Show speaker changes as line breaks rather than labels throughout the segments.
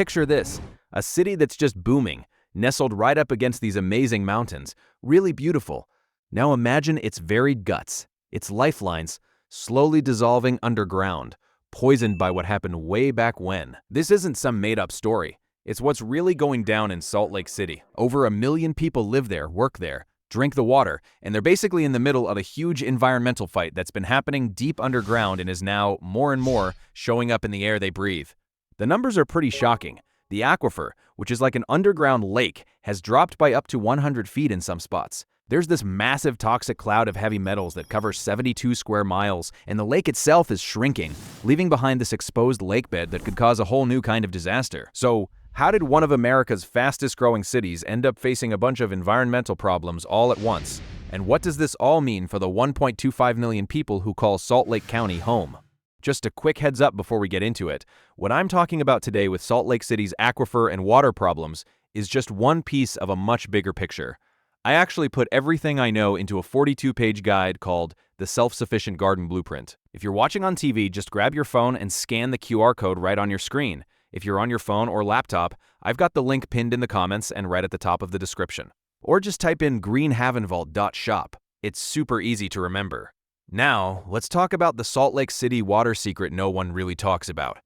Picture this, a city that's just booming, nestled right up against these amazing mountains, really beautiful. Now imagine its varied guts, its lifelines, slowly dissolving underground, poisoned by what happened way back when. This isn't some made-up story. It's what's really going down in Salt Lake City. Over 1 million people live there, work there, drink the water, and they're basically in the middle of a huge environmental fight that's been happening deep underground and is now, more and more, showing up in the air they breathe. The numbers are pretty shocking. The aquifer, which is like an underground lake, has dropped by up to 100 feet in some spots. There's this massive toxic cloud of heavy metals that covers 72 square miles, and the lake itself is shrinking, leaving behind this exposed lake bed that could cause a whole new kind of disaster. So, how did one of America's fastest-growing cities end up facing a bunch of environmental problems all at once? And what does this all mean for the 1.25 million people who call Salt Lake County home? Just a quick heads up before we get into it. What I'm talking about today with Salt Lake City's aquifer and water problems is just one piece of a much bigger picture. I actually put everything I know into a 42-page guide called The Self-Sufficient Garden Blueprint. If you're watching on TV, just grab your phone and scan the QR code right on your screen. If you're on your phone or laptop, I've got the link pinned in the comments and right at the top of the description. Or just type in greenhavenvault.shop. It's super easy to remember. Now, let's talk about the Salt Lake City water secret no one really talks about.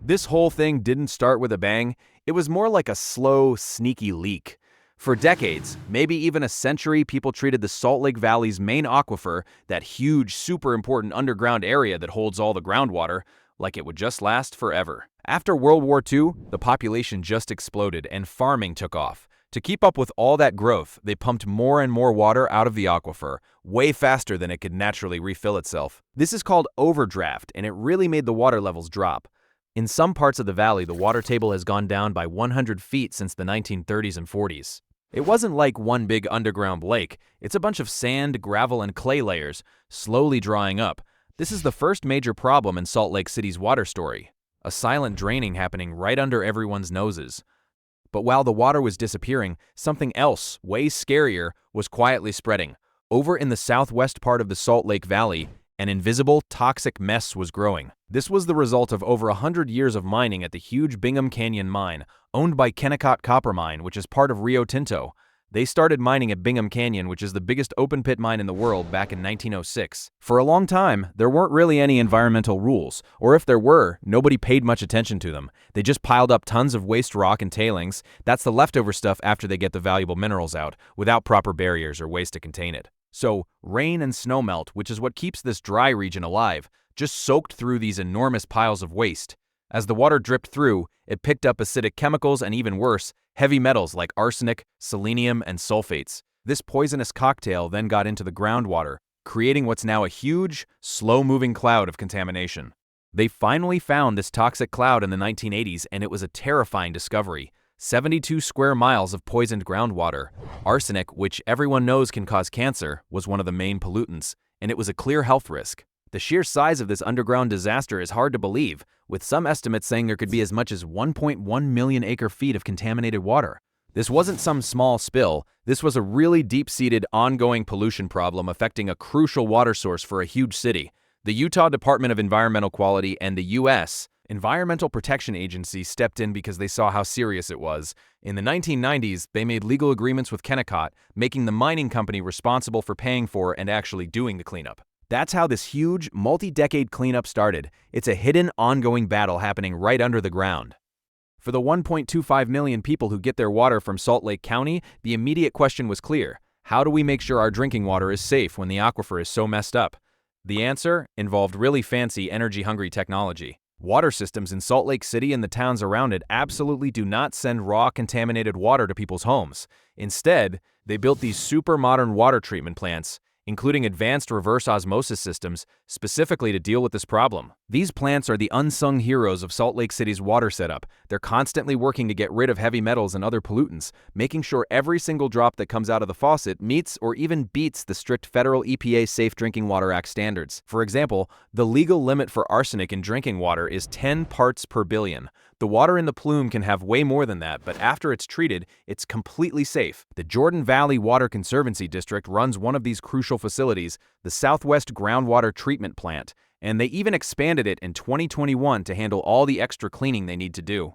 This whole thing didn't start with a bang. It was more like a slow, sneaky leak. For decades, maybe even a century, people treated the Salt Lake Valley's main aquifer, that huge, super important underground area that holds all the groundwater, like it would just last forever. After World War II, the population just exploded and farming took off. To keep up with all that growth, they pumped more and more water out of the aquifer, way faster than it could naturally refill itself. This is called overdraft, and it really made the water levels drop. In some parts of the valley, the water table has gone down by 100 feet since the 1930s and 40s. It wasn't like one big underground lake. It's a bunch of sand, gravel, and clay layers, slowly drying up. This is the first major problem in Salt Lake City's water story. A silent draining happening right under everyone's noses. But while the water was disappearing, something else, way scarier, was quietly spreading. Over in the southwest part of the Salt Lake Valley, an invisible, toxic mess was growing. This was the result of over 100 years of mining at the huge Bingham Canyon mine, owned by Kennecott Copper Mine, which is part of Rio Tinto. They started mining at Bingham Canyon, which is the biggest open-pit mine in the world, back in 1906. For a long time, there weren't really any environmental rules, or if there were, nobody paid much attention to them. They just piled up tons of waste rock and tailings. That's the leftover stuff after they get the valuable minerals out, without proper barriers or ways to contain it. So, rain and snowmelt, which is what keeps this dry region alive, just soaked through these enormous piles of waste. As the water dripped through, it picked up acidic chemicals and, even worse, heavy metals like arsenic, selenium, and sulfates. This poisonous cocktail then got into the groundwater, creating what's now a huge, slow-moving cloud of contamination. They finally found this toxic cloud in the 1980s, and it was a terrifying discovery. 72 square miles of poisoned groundwater. Arsenic, which everyone knows can cause cancer, was one of the main pollutants, and it was a clear health risk. The sheer size of this underground disaster is hard to believe, with some estimates saying there could be as much as 1.1 million acre-feet of contaminated water. This wasn't some small spill. This was a really deep-seated, ongoing pollution problem affecting a crucial water source for a huge city. The Utah Department of Environmental Quality and the U.S. Environmental Protection Agency stepped in because they saw how serious it was. In the 1990s, they made legal agreements with Kennecott, making the mining company responsible for paying for and actually doing the cleanup. That's how this huge, multi-decade cleanup started. It's a hidden, ongoing battle happening right under the ground. For the 1.25 million people who get their water from Salt Lake County, the immediate question was clear. How do we make sure our drinking water is safe when the aquifer is so messed up? The answer involved really fancy, energy-hungry technology. Water systems in Salt Lake City and the towns around it absolutely do not send raw, contaminated water to people's homes. Instead, they built these super modern water treatment plants, including advanced reverse osmosis systems, specifically to deal with this problem. These plants are the unsung heroes of Salt Lake City's water setup. They're constantly working to get rid of heavy metals and other pollutants, making sure every single drop that comes out of the faucet meets or even beats the strict federal EPA Safe Drinking Water Act standards. For example, the legal limit for arsenic in drinking water is 10 parts per billion. The water in the plume can have way more than that, but after it's treated, it's completely safe. The Jordan Valley Water Conservancy District runs one of these crucial facilities, the Southwest Groundwater Treatment Plant, and they even expanded it in 2021 to handle all the extra cleaning they need to do.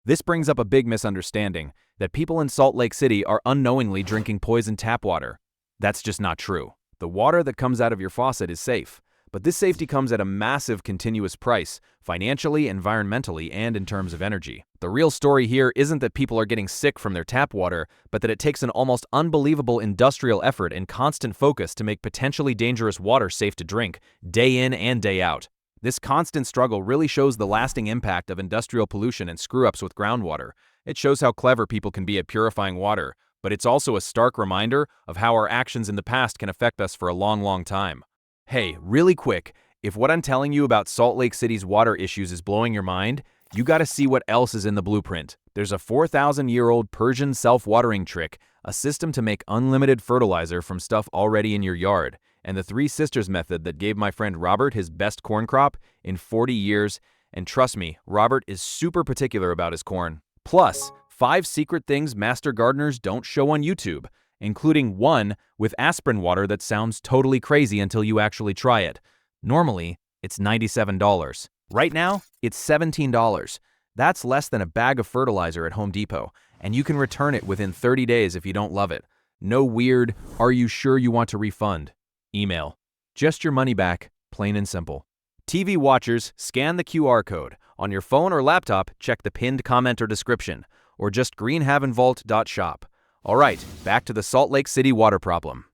This brings up a big misunderstanding that people in Salt Lake City are unknowingly drinking poisoned tap water. That's just not true. The water that comes out of your faucet is safe, but this safety comes at a massive continuous price, financially, environmentally, and in terms of energy. The real story here isn't that people are getting sick from their tap water, but that it takes an almost unbelievable industrial effort and constant focus to make potentially dangerous water safe to drink, day in and day out. This constant struggle really shows the lasting impact of industrial pollution and screw-ups with groundwater. It shows how clever people can be at purifying water, but it's also a stark reminder of how our actions in the past can affect us for a long, long time. Hey, really quick, if what I'm telling you about Salt Lake City's water issues is blowing your mind, you gotta see what else is in the blueprint. There's a 4,000-year-old Persian self-watering trick, a system to make unlimited fertilizer from stuff already in your yard, and the Three Sisters method that gave my friend Robert his best corn crop in 40 years, and trust me, Robert is super particular about his corn. Plus, 5 secret things master gardeners don't show on YouTube, including one with aspirin water that sounds totally crazy until you actually try it. Normally, it's $97. Right now, it's $17. That's less than a bag of fertilizer at Home Depot, and you can return it within 30 days if you don't love it. No weird, "Are you sure you want to refund?" email. Just your money back, plain and simple. TV watchers, scan the QR code. On your phone or laptop, check the pinned comment or description, or just greenhavenvault.shop. All right, back to the Salt Lake City water problem.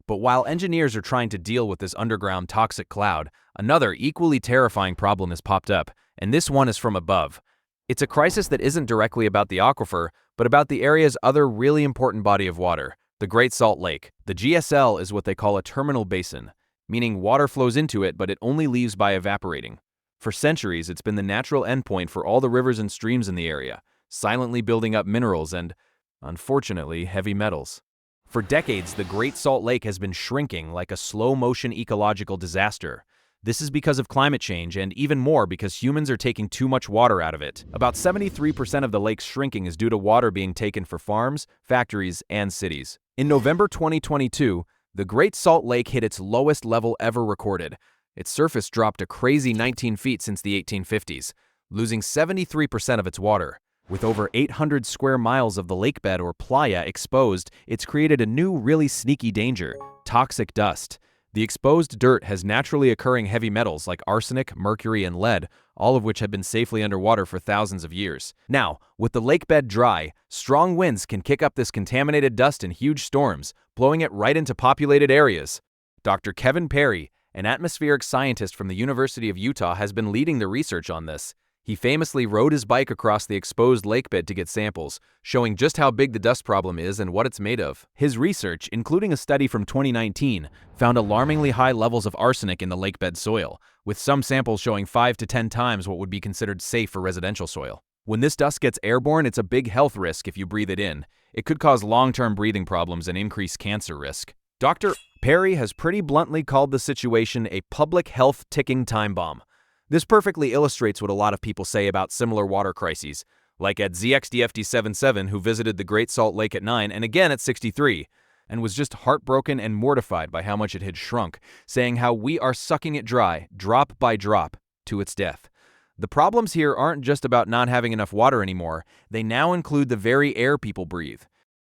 But while engineers are trying to deal with this underground toxic cloud, another equally terrifying problem has popped up, and this one is from above. It's a crisis that isn't directly about the aquifer, but about the area's other really important body of water, the Great Salt Lake. The GSL is what they call a terminal basin, meaning water flows into it, but it only leaves by evaporating. For centuries, it's been the natural endpoint for all the rivers and streams in the area, silently building up minerals and, unfortunately, heavy metals. For decades, the Great Salt Lake has been shrinking like a slow-motion ecological disaster. This is because of climate change, and even more because humans are taking too much water out of it. About 73% of the lake's shrinking is due to water being taken for farms, factories, and cities. In November 2022, the Great Salt Lake hit its lowest level ever recorded. Its surface dropped a crazy 19 feet since the 1850s, losing 73% of its water. With over 800 square miles of the lakebed or playa exposed, it's created a new, really sneaky danger: toxic dust. The exposed dirt has naturally occurring heavy metals like arsenic, mercury, and lead, all of which have been safely underwater for thousands of years. Now, with the lakebed dry, strong winds can kick up this contaminated dust in huge storms, blowing it right into populated areas. Dr. Kevin Perry, an atmospheric scientist from the University of Utah, has been leading the research on this. He famously rode his bike across the exposed lakebed to get samples, showing just how big the dust problem is and what it's made of. His research, including a study from 2019, found alarmingly high levels of arsenic in the lakebed soil, with some samples showing 5 to 10 times what would be considered safe for residential soil. When this dust gets airborne, it's a big health risk if you breathe it in. It could cause long-term breathing problems and increase cancer risk. Dr. Perry has pretty bluntly called the situation a public health ticking time bomb. This perfectly illustrates what a lot of people say about similar water crises, like at ZXDFD77, who visited the Great Salt Lake at 9 and again at 63, and was just heartbroken and mortified by how much it had shrunk, saying how we are sucking it dry, drop by drop, to its death. The problems here aren't just about not having enough water anymore, they now include the very air people breathe.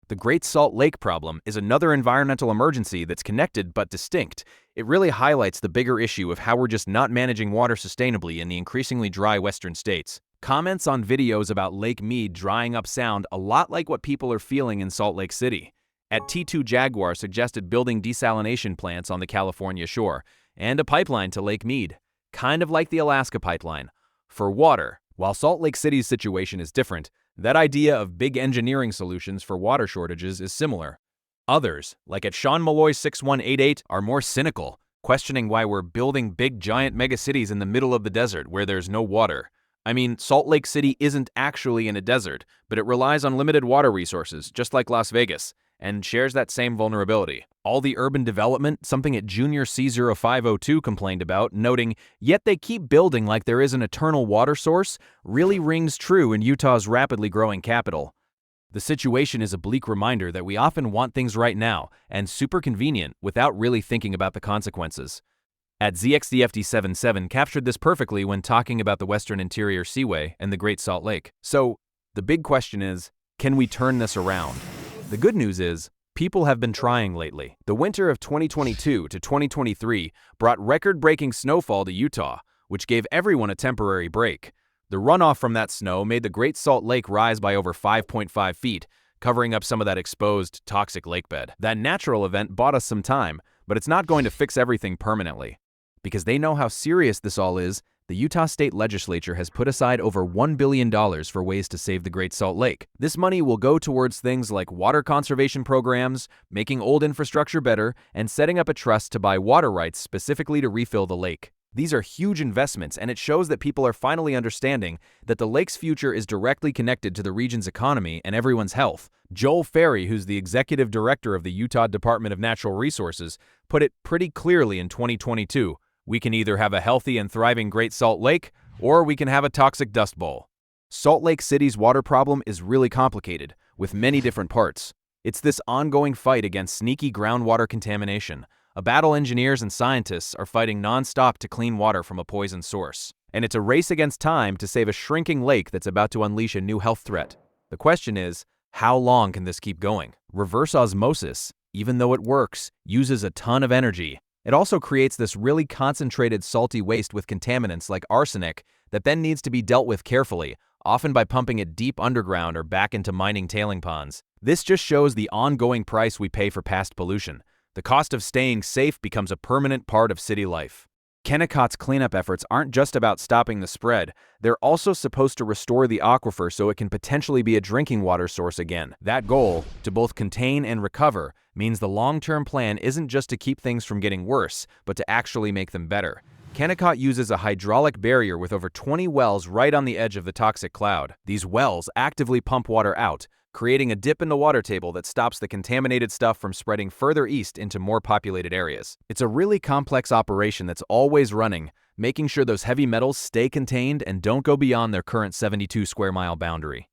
The Great Salt Lake problem is another environmental emergency that's connected but distinct. It really highlights the bigger issue of how we're just not managing water sustainably in the increasingly dry western states. Comments on videos about Lake Mead drying up sound a lot like what people are feeling in Salt Lake City. At T2 Jaguar suggested building desalination plants on the California shore, and a pipeline to Lake Mead, kind of like the Alaska pipeline, for water. While Salt Lake City's situation is different, that idea of big engineering solutions for water shortages is similar. Others, like at Sean Malloy 6188, are more cynical, questioning why we're building big giant megacities in the middle of the desert where there's no water. I mean, Salt Lake City isn't actually in a desert, but it relies on limited water resources, just like Las Vegas, and shares that same vulnerability. All the urban development, something at Junior C0502 complained about, noting, "Yet they keep building like there is an eternal water source," really rings true in Utah's rapidly growing capital. The situation is a bleak reminder that we often want things right now, and super convenient, without really thinking about the consequences. At ZXDFD77 captured this perfectly when talking about the Western Interior Seaway and the Great Salt Lake. So, The big question is, can we turn this around? The good news is, people have been trying lately. The winter of 2022 to 2023 brought record-breaking snowfall to Utah, which gave everyone a temporary break. The runoff from that snow made the Great Salt Lake rise by over 5.5 feet, covering up some of that exposed, toxic lakebed. That natural event bought us some time, but it's not going to fix everything permanently. Because they know how serious this all is, the Utah State Legislature has put aside over $1 billion for ways to save the Great Salt Lake. This money will go towards things like water conservation programs, making old infrastructure better, and setting up a trust to buy water rights specifically to refill the lake. These are huge investments, and it shows that people are finally understanding that the lake's future is directly connected to the region's economy and everyone's health. Joel Ferry, who's the executive director of the Utah Department of Natural Resources, put it pretty clearly in 2022. We can either have a healthy and thriving Great Salt Lake, or we can have a toxic dust bowl. Salt Lake City's water problem is really complicated, with many different parts. It's this ongoing fight against sneaky groundwater contamination, a battle engineers and scientists are fighting non-stop to clean water from a poison source. And it's a race against time to save a shrinking lake that's about to unleash a new health threat. The question is, how long can this keep going? Reverse osmosis, even though it works, uses a ton of energy. It also creates this really concentrated salty waste with contaminants like arsenic that then needs to be dealt with carefully, often by pumping it deep underground or back into mining tailing ponds. This just shows the ongoing price we pay for past pollution. The cost of staying safe becomes a permanent part of city life. Kennecott's cleanup efforts aren't just about stopping the spread, they're also supposed to restore the aquifer so it can potentially be a drinking water source again. That goal, to both contain and recover, means the long-term plan isn't just to keep things from getting worse, but to actually make them better. Kennecott uses a hydraulic barrier with over 20 wells right on the edge of the toxic cloud. These wells actively pump water out, creating a dip in the water table that stops the contaminated stuff from spreading further east into more populated areas. It's a really complex operation that's always running, making sure those heavy metals stay contained and don't go beyond their current 72 square mile boundary.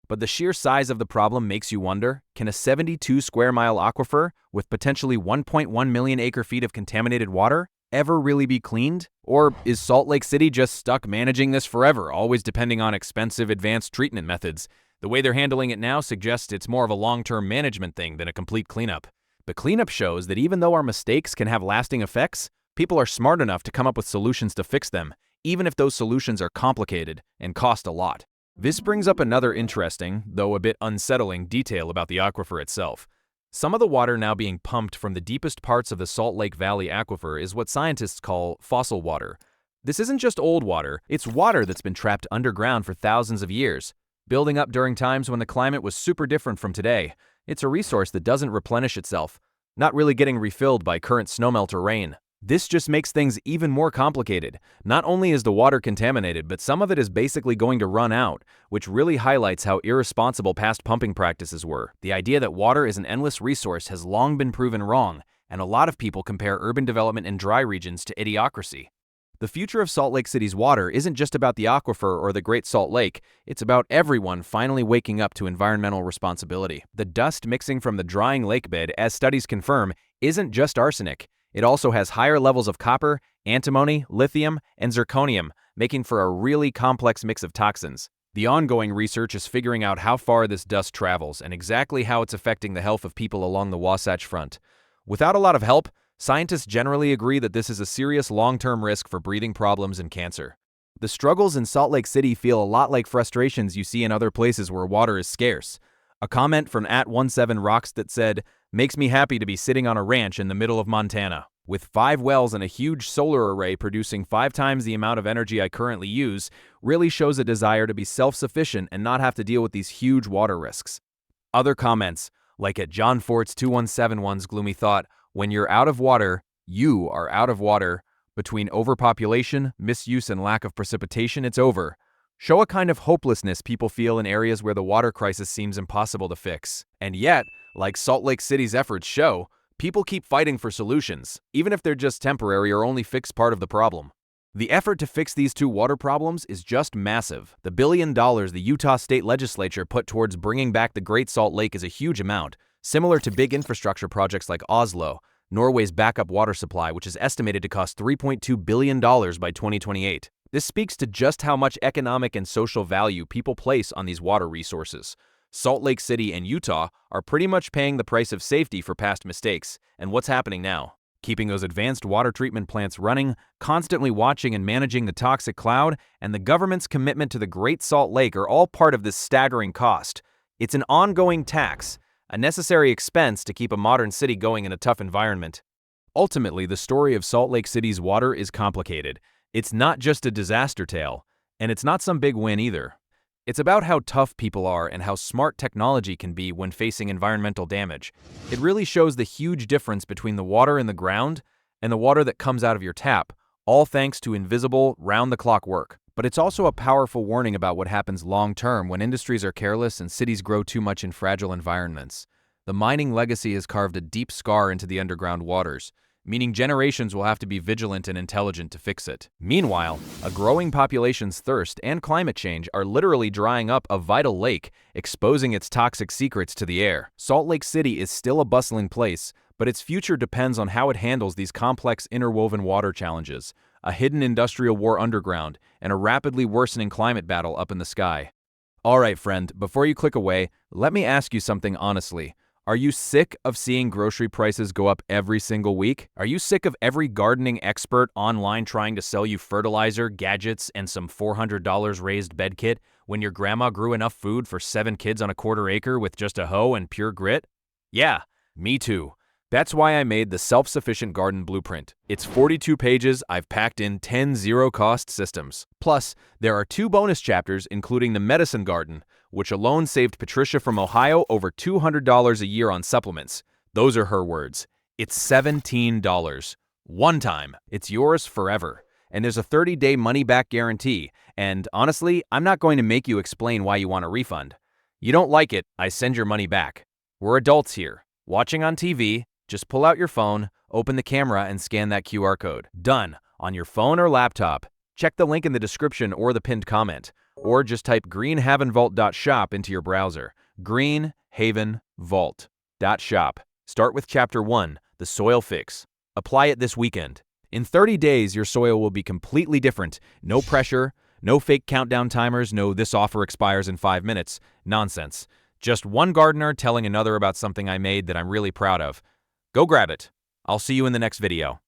But the sheer size of the problem makes you wonder, can a 72 square mile aquifer with potentially 1.1 million acre-feet of contaminated water ever really be cleaned? Or is Salt Lake City just stuck managing this forever, always depending on expensive advanced treatment methods? The way they're handling it now suggests it's more of a long-term management thing than a complete cleanup. But cleanup shows that even though our mistakes can have lasting effects, people are smart enough to come up with solutions to fix them, even if those solutions are complicated and cost a lot. This brings up another interesting, though a bit unsettling, detail about the aquifer itself. Some of the water now being pumped from the deepest parts of the Salt Lake Valley aquifer is what scientists call fossil water. This isn't just old water, it's water that's been trapped underground for thousands of years, building up during times when the climate was super different from today. It's a resource that doesn't replenish itself, not really getting refilled by current snowmelt or rain. This just makes things even more complicated. Not only is the water contaminated, but some of it is basically going to run out, which really highlights how irresponsible past pumping practices were. The idea that water is an endless resource has long been proven wrong, and a lot of people compare urban development in dry regions to idiocracy. The future of Salt Lake City's water isn't just about the aquifer or the Great Salt Lake, it's about everyone finally waking up to environmental responsibility. The dust mixing from the drying lakebed, as studies confirm, isn't just arsenic. It also has higher levels of copper, antimony, lithium, and zirconium, making for a really complex mix of toxins. The ongoing research is figuring out how far this dust travels and exactly how it's affecting the health of people along the Wasatch Front. Without a lot of help, scientists generally agree that this is a serious long-term risk for breathing problems and cancer. The struggles in Salt Lake City feel a lot like frustrations you see in other places where water is scarce. A comment from @17rocks that said, "Makes me happy to be sitting on a ranch in the middle of Montana. With 5 wells and a huge solar array producing 5 times the amount of energy I currently use, really shows a desire to be self-sufficient and not have to deal with these huge water risks." Other comments, like at John Fort's 2171's gloomy thought, "When you're out of water, you are out of water. Between overpopulation, misuse, and lack of precipitation, it's over," show a kind of hopelessness people feel in areas where the water crisis seems impossible to fix. And yet, like Salt Lake City's efforts show, people keep fighting for solutions, even if they're just temporary or only fix part of the problem. The effort to fix these 2 water problems is just massive. The $1 billion the Utah State Legislature put towards bringing back the Great Salt Lake is a huge amount, similar to big infrastructure projects like Oslo, Norway's backup water supply, which is estimated to cost $3.2 billion by 2028. This speaks to just how much economic and social value people place on these water resources. Salt Lake City and Utah are pretty much paying the price of safety for past mistakes. And what's happening now? Keeping those advanced water treatment plants running, constantly watching and managing the toxic cloud, and the government's commitment to the Great Salt Lake are all part of this staggering cost. It's an ongoing tax, a necessary expense to keep a modern city going in a tough environment. Ultimately, the story of Salt Lake City's water is complicated. It's not just a disaster tale, and it's not some big win either. It's about how tough people are and how smart technology can be when facing environmental damage. It really shows the huge difference between the water in the ground and the water that comes out of your tap, all thanks to invisible, round-the-clock work. But it's also a powerful warning about what happens long-term when industries are careless and cities grow too much in fragile environments. The mining legacy has carved a deep scar into the underground waters, meaning generations will have to be vigilant and intelligent to fix it. Meanwhile, a growing population's thirst and climate change are literally drying up a vital lake, exposing its toxic secrets to the air. Salt Lake City is still a bustling place, but its future depends on how it handles these complex interwoven water challenges, a hidden industrial war underground, and a rapidly worsening climate battle up in the sky. All right, friend, before you click away, let me ask you something honestly. Are you sick of seeing grocery prices go up every single week? Are you sick of every gardening expert online trying to sell you fertilizer, gadgets, and some $400 raised bed kit when your grandma grew enough food for 7 kids on a quarter acre with just a hoe and pure grit? Yeah, me too. That's why I made the Self-Sufficient Garden Blueprint. It's 42 pages. I've packed in 10 zero-cost systems. Plus, there are 2 bonus chapters including the Medicine Garden, which alone saved Patricia from Ohio over $200 a year on supplements. Those are her words. It's $17. One time. It's yours forever. And there's a 30-day money-back guarantee. And honestly, I'm not going to make you explain why you want a refund. You don't like it, I send your money back. We're adults here. Watching on TV, just pull out your phone, open the camera, and scan that QR code. Done. On your phone or laptop. Check the link in the description or the pinned comment. Or just type greenhavenvault.shop into your browser. Greenhavenvault.shop. Start with Chapter 1, the soil fix. Apply it this weekend. In 30 days, your soil will be completely different. No pressure, no fake countdown timers, no this offer expires in 5 minutes. Nonsense. Just one gardener telling another about something I made that I'm really proud of. Go grab it. I'll see you in the next video.